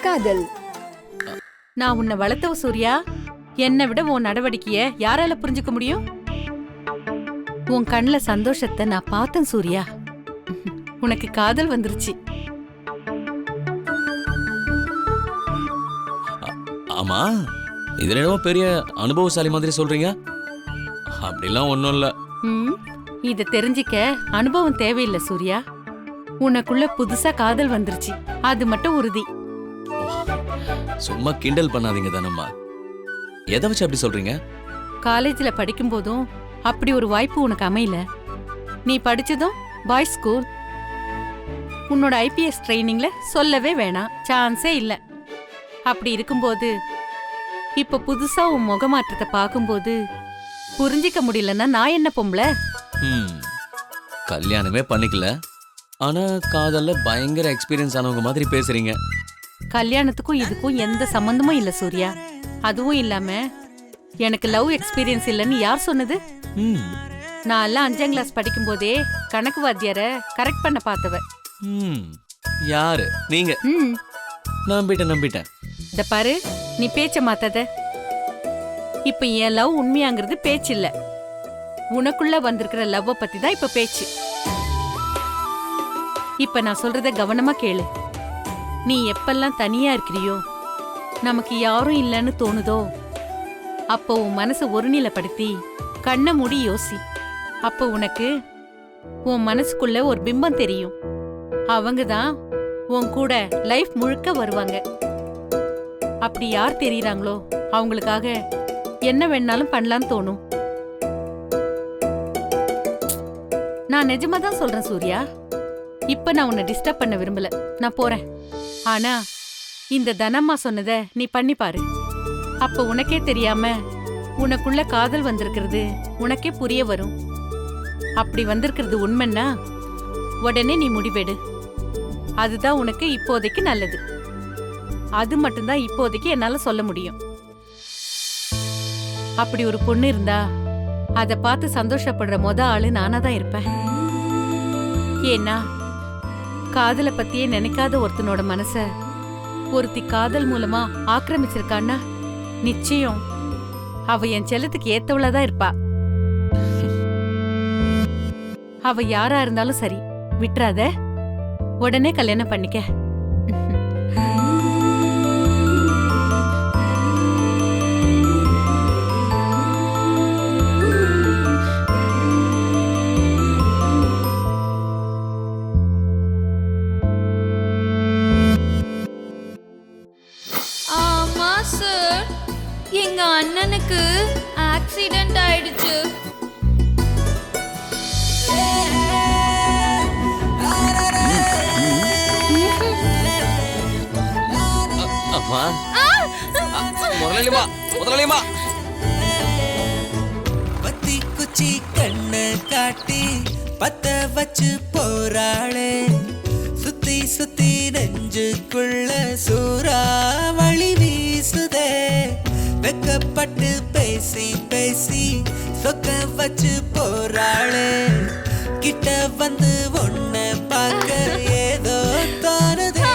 காதல். நான் உன்னை வளர்த்தவ சூர்யா. என்னை விட உன் நடவடிக்கைய யாரால புரிஞ்சுக்க முடியும்? உன் கண்ணுல சந்தோஷத்தை நான் பார்த்தேன் சூர்யா. உனக்கு காதல் வந்துருச்சு. ஆமா, இது என்னமோ பெரிய அனுபவசாலி மாதிரி சொல்றீங்க. அப்படிலாம் ஒண்ணும் இல்ல. இத தெரிஞ்சிக்க அனுபவம் தேவையில்லை சூர்யா. உனக்குள்ள புதுசா காதல் வந்துருச்சு, அது மட்டும் உறுதி. சும்மா கிண்டல் பண்ணாதீங்க தானம்மா. எதை வச்சு அப்படி சொல்றீங்க? காலேஜ்ல படிக்கும் போதும் அப்படி ஒரு வாய்ப்பு உனக்கு அமையல. நீ படிச்சதும் பாய்ஸ் ஸ்கூல். உன்னோட ஐபிஎஸ் ட்ரைனிங்ல சொல்லவே வேணாம், சான்ஸே இல்ல. அப்படி இருக்கும்போது இப்ப புதுசா உன் முகமாற்றத்தை பார்க்கும்போது புரிஞ்சிக்க முடியலன்னா நான் என்ன பொம்பளை? கல்யாணமே பண்ணிக்கல, ஆனா காதல்ல பயங்கர எக்ஸ்பீரியன்ஸ் ஆனவங்க மாதிரி பேசுறீங்க. கல்யாணத்துக்கும் இதுக்கும் எந்த சம்பந்தமும் இல்ல சூர்யா. அதுவும் இல்லாம எனக்கு லவ் எக்ஸ்பீரியன்ஸ் இல்லைன்னு யார் சொன்னது? நான் எல்லாம் 5ஆம் கிளாஸ் படிக்கும் போதே கணக்கு வாத்தியார கரெக்ட் பண்ண பார்த்தவ. யாரு நீங்க? நம்பிட்டேன். இத பாரு, நீ பேச்ச மாத்தாத. இப்ப என் லவ் உண்மையாங்கிறது பேச்சு இல்ல, உனக்குள்ள வந்திருக்கிற லவ்வ பத்தி தான் இப்ப பேச்சு. இப்ப நான் சொல்றத கவனமா கேளு. நீ எப்பெல்லாம் தனியா இருக்கிறியோ, நமக்கு யாரும் இல்லைன்னு தோணுதோ, அப்போ உன் மனசை ஒருநிலைப்படுத்தி கண்ணை மூடி யோசி. அப்போ உனக்கு உன் மனசுக்குள்ள ஒரு பிம்பம் தெரியும். அவங்க தான் உன் கூட லைஃப் முழுக்க வருவாங்க. அப்படி யார் தெரியறாங்களோ அவங்களுக்காக என்ன வேணாலும் பண்ணலான்னு தோணும். நான் நிஜமா தான் சொல்றேன் சூர்யா. இப்ப நான் உன்னை டிஸ்டர்ப் பண்ண விரும்பல, நான் போறேன். ஆனா இந்த தனம்மா சொன்னத நீ பண்ணி பாரு. அப்ப உனக்கே தெரியாம உனக்குள்ள காதல் வந்திருக்கிறது உனக்கே புரிய வரும். அப்படி வந்திருக்கிறது உண்மைன்னா உடனே நீ முடிவெடு. அதுதான் உனக்கு இப்போதைக்கு நல்லது. அது மட்டும்தான் இப்போதைக்கு என்னால சொல்ல முடியும். அப்படி ஒரு பொண்ணு இருந்தா அத பார்த்து சந்தோஷப்படுற ஆளு நானா தான் இருப்பேன். ஏன்னா காதலை பத்தியே நினைக்காத ஒருத்தனோட மனச ஒருத்தி காதல் மூலமா ஆக்கிரமிச்சிருக்கான்னா நிச்சயம் அவ என் செல்லத்துக்கு ஏத்தவளதான் இருப்பா. அவ யாரா இருந்தாலும் சரி, விட்டுறாத. உடனே கல்யாணம் பண்ணிக்க. எங்க அண்ணனுக்கு ஆக்சிடென்ட் ஆயிடுச்சு. பத்தி குச்சி கண்ணு காட்டி பத்த வச்சு போறாளே, சுத்தி சுத்தி நெஞ்சுக்குள்ள சூறாவளி வீசுதே. வெக்கப்பட்டு பேசி பேசி சொக்க வச்சு போறாளே, கிட்ட வந்து ஒன்ன பார்க்க ஏதோ தோணுது.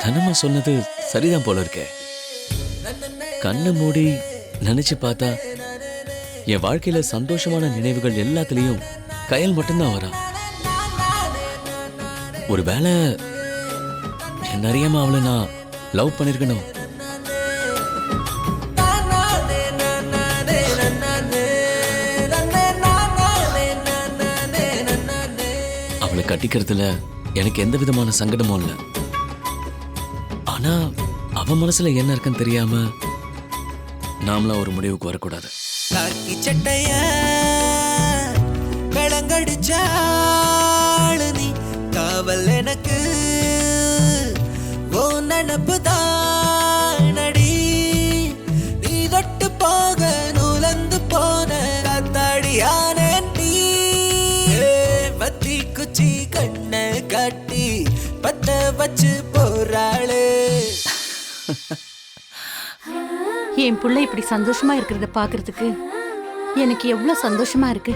தனமா சொன்னது சரிதான் போல இருக்கே. கண்ணை மூடி நினைச்சு பார்த்தா என் வாழ்க்கையில சந்தோஷமான நினைவுகள் எல்லாத்துலயும் கயல் மட்டும்தான் வரா. ஒருவேளை என்ன அறியாம அவளை நான் லவ் பண்ணிருக்கணும். அவளை கட்டிக்கிறதுல எனக்கு எந்த விதமான சங்கடமும் இல்லை. ஆனா அவ மனசுல என்ன இருக்குன்னு தெரியாம நாமளா ஒரு முடிவுக்கு வரக்கூடாது. காக்கி சட்டைய விளங்கடிச்சாளு நீ, காவல் எனக்கு ஓ நினப்பு தானடி. நீ தொட்டு போக நூலந்து போன காத்தாடியான நீ, வத்தி குச்சி கண்ணை காட்டி பத்த வச்சு போறாளே. என் புள்ள இப்படி சந்தோஷமா இருக்கிறத பாக்குறதுக்கு எனக்கு எவ்வளவு சந்தோஷமா இருக்கு.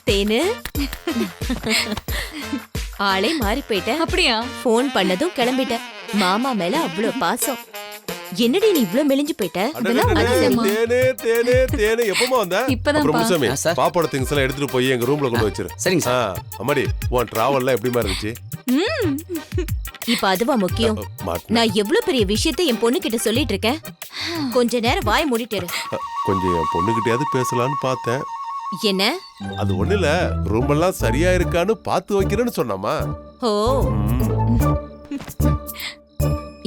தேனு ஆளே மாறி போயிட்ட. அப்படியா? போன் பண்ணதும் கிளம்பிட்ட. மாமா மேல அவ்வளவு பாசம். என்னடி நீ இவ்ளோ மெலிஞ்சு போயிட்ட? தேனே தேனே தேனே எப்பமா வந்த? இப்பதான் அப்புறம் முசாமி சார். பாப்பாவோட திங்ஸ் எல்லாம் எடுத்துட்டு போய் எங்க ரூம்ல கொண்டு வச்சிரு. சரிங்க சார். அம்மாடி உன் டிராவல்லாம் எப்படிமா இருந்துச்சு? இப்ப அதுவா முக்கியம்? நான் எவ்வளவு பெரிய விஷயத்தை என் பொண்ணு கிட்ட சொல்லிட்டு இருக்கேன். கொஞ்ச நேரம் வாய் மூடிட்டு இரு. கொஞ்சம் என் பொண்ணுகிட்டயாவது பேசலாம்னு பார்த்தேன். என்ன? அது ஒண்ணு இல்ல, ரூம் எல்லாம் சரியா இருக்கான்னு பார்த்து வைக்கிறேன்னு சொன்னாமா. ஓ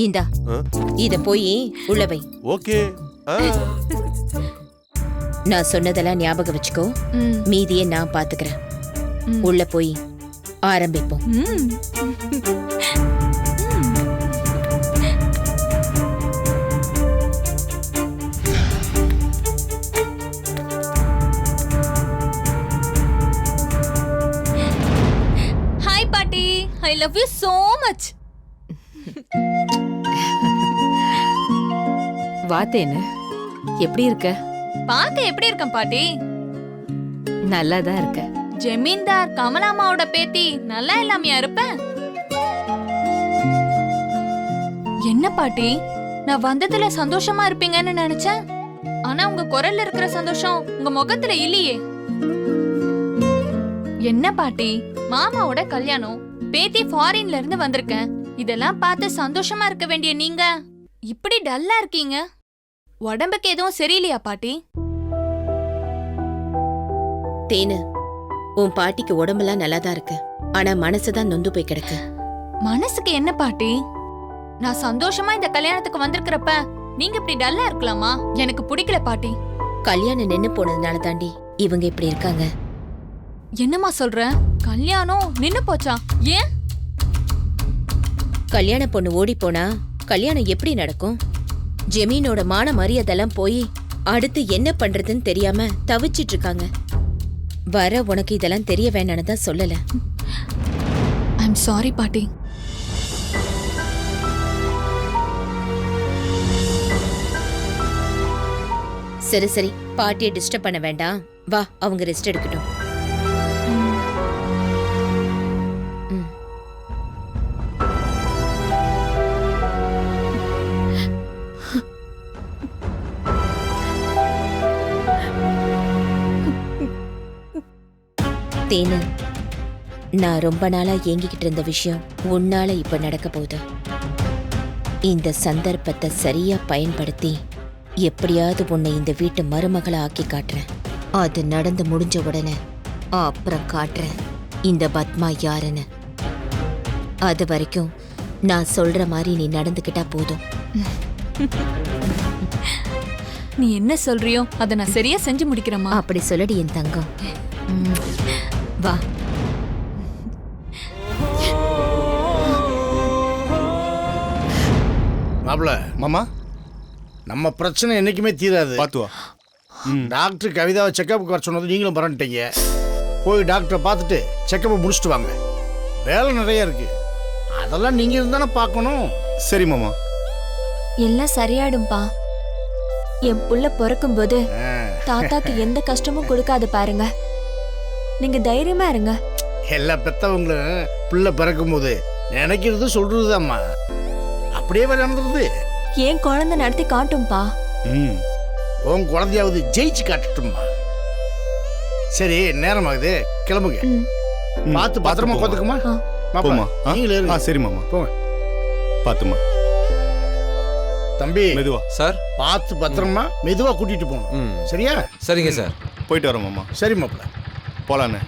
இந்தா இத போய் உள்ள வை. ஓகே. நான் சொன்னதெல்லாம் ஞாபகம் வச்சுக்கோ. மீதியை நான் பாத்துக்கிறேன். உள்ள போய் ஆரம்பிப்போம். ஹாய் பாட்டி, I love you so much. வாத்தேன்னு எப்படி இருக்க? பார்க்க எப்படி இருக்கேன் பாட்டி? நல்லாதான் இருக்க. ஜமீன்தார் கமலாமாவோட பேத்தி நல்லா இல்லாமையா இருப்பேன்? என்ன பாட்டி, நான் வந்ததுல சந்தோஷமா இருப்பீங்கன்னு நினைச்சேன். ஆனா உங்க குரல்ல இருக்கிற சந்தோஷம் உங்க முகத்துல இல்லையே. என்ன பாட்டி, மாமாவோட கல்யாணம், பேத்தி ஃபாரின்ல இருந்து வந்திருக்கேன், இதெல்லாம் பார்த்து சந்தோஷமா இருக்க வேண்டிய நீங்க இப்படி டல்லா இருக்கீங்க. உடம்புக்கு எதுவும் சரியில்லையா பாட்டி? தேனு, உன் பாட்டிக்கு உடம்பெல்லாம் நல்லாதான் இருக்கு. ஆனா மனசுதான் நொந்து போய் கிடக்கு. மனசுக்கு என்ன பாட்டி? நான் சந்தோஷமா இந்த கல்யாணத்துக்கு வந்திருக்கிறப்ப நீங்க இப்படி டல்லா இருக்கலாமா? எனக்கு பிடிக்கல பாட்டி. கல்யாணம் நின்னு போனதுனால தாண்டி இவங்க இப்படி இருக்காங்க. என்னம்மா சொல்ற? கல்யாணம் நின்னு போச்சா? ஏன்? கல்யாண பொண்ணு ஓடி போனா கல்யாணம் எப்படி நடக்கும்? ஜெமீனோட மான மரியாதைலாம் போய் அடுத்து என்ன பண்றதுன்னு தெரியாம தவிச்சிட்டு இருக்காங்க. வர உனக்கு இதெல்லாம் தெரிய வேணான்னு தான் சொல்லல. ஐம் சாரி பாட்டி. சரி சரி, பாட்டியை டிஸ்டர்ப் பண்ண வேண்டாம். வா, அவங்க ரெஸ்ட் எடுக்கட்டும். தேனு, நான் ரொம்ப நாளா ஏங்கிக்கிட்டு இருந்த விஷயம் உன்னால இப்ப நடக்க போகுது. இந்த சந்தர்ப்பத்தை சரியா பயன்படுத்தி எப்படியாவது உன்னை இந்த வீட்டு மருமகளை ஆக்கி காட்டுறேன். அது நடந்து முடிஞ்ச உடனே அப்புறம் காட்டுறேன் இந்த பத்மா யாருன்னு. அது வரைக்கும் நான் சொல்ற மாதிரி நீ நடந்துக்கிட்டா போதும். நீ என்ன சொல்றியோ அதை நான் சரியா செஞ்சு முடிக்கிறேம்மா. அப்படி சொல்லடி என் தங்கம். வா. மாப்ள, மாமா நம்ம பிரச்சனை என்னைக்குமே தீராது. பாத்துவா. டாக்டர் கவிதாவை செக்கப்புக்கு வர சொன்னது நீங்களும் பரண்டிட்டீங்க. போய் டாக்டரை பார்த்துட்டு செக்கப்பை முடிச்சுட்டு வாங்க. வேலை நிறைய இருக்கு, அதெல்லாம் நீங்க இருந்தானே பார்க்கணும். சரி மாமா. எல்லாம் சரியாயிடும்பா. என் புள்ள பிறக்கும்போது தாத்தாக்கு எந்த கஷ்டமும் கொடுக்காது பாருங்க. நீங்க தைரியமா இருங்க. எல்லா பெத்தவங்களும் பிள்ளை பிறக்கும் போது நினைக்கிறது சொல்றதுதாம்மா. அப்படியே நடந்துருது. ஏன் குழந்தை நடத்தி காட்டும்பா. உன் குழந்தையாவது ஜெயிச்சு காட்டுட்டும்மா. சரி, நேரமாகுது, கிளம்புங்க. பார்த்து பத்திரமா பார்த்துக்குமா. போமா. நீங்களே சரி மாமா, போங்க. பாத்துமா. தம்பி, மெதுவா. சார், பார்த்து பத்திரமா மெதுவா கூட்டிட்டு போகணும். சரியா? சரிங்க சார். போயிட்டு வரோம் மாமா. சரி மாப்பிள்ள, போலான்னு.